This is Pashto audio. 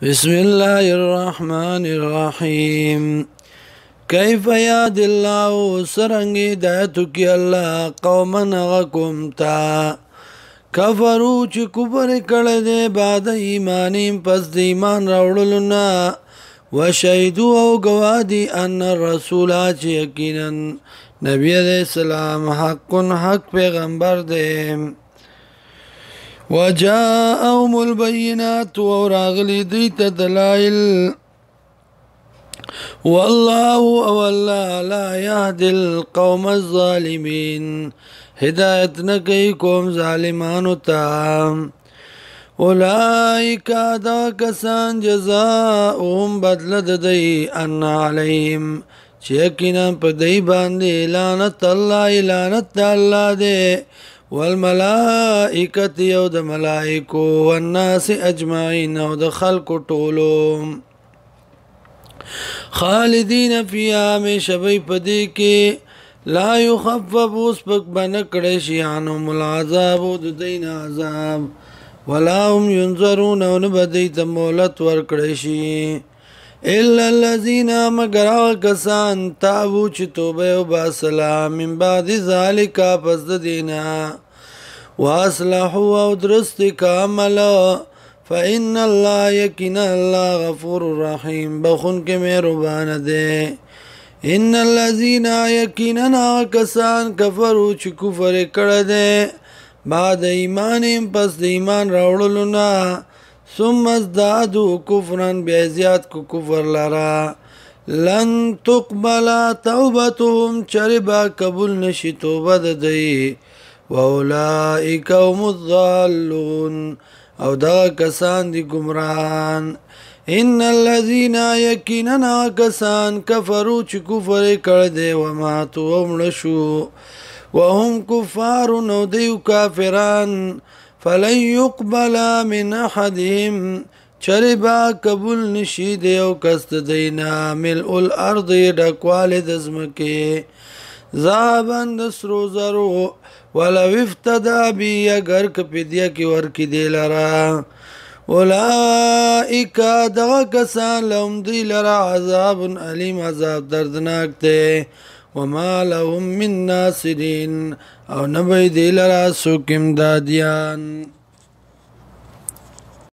بسم الله الرحمن الرحيم كيف يهدي الله سرنگ هدایت کی الله قوما غکم تا کفرو چې کفر کړه دې بعد ایمانیم پس د ایمان راوړلو نه وشهدوا او گوادی ان الرسول چې یقینا نبی علیہ السلام حق پیغمبر دی وجاءهم البينات وراغلي ديت دلائل والله والله لا يهدي القوم الظالمين هدايت نكي قوم ظالمان تام اولئك دا کسان جزاؤهم بدل دي ان عليهم چیکنا پدی باندې لعنت الله دے والملائکت یو د ملائکو والناس اجمعین او د خلق ټولو خالدین فیها همیشه وی پدې کې لا یخفف سپک بنه کړی شي عنهم العذاب د دین عذاب ولا هم ينظرون او نه بدی ته مهلت ورکړی شي الا الذين مگر کسان تابو چې توبه او باسلام من بعد ذالک پس د دینا واصلحوا او درست کامل فإن الله یقینا الله غفور رحیم بخون کې مهربان دی ان الذين یقینا کسان کفروا چې کفر کړه دي بعد ایمان پس د ایمان راوړلو نه ثم ازدادوا كفرا بزياد كفر لرا لن تقبل توبتهم چربا قبول نشي توبه ددي واولئك هم الضالون او دا کسان دي گمراهان ان الذين يكننا کسان كفروا چې کفر کړه دي وماتوا ومړشوا وهم كفار نو دي کافران فلن يقبل من احدهم چربا قبول نشي دی او کست دینا ملء الارض ډکوال د زمکه ذهبن سرو زرو ولو افتدى بي اگر کپدیا کی ور کی دی لرا اولئک دغه کسان لهم دی لرا عذاب علیم عذاب دردناک ته وما لهم من ناصرين او نبي دي لرا سوكم داديان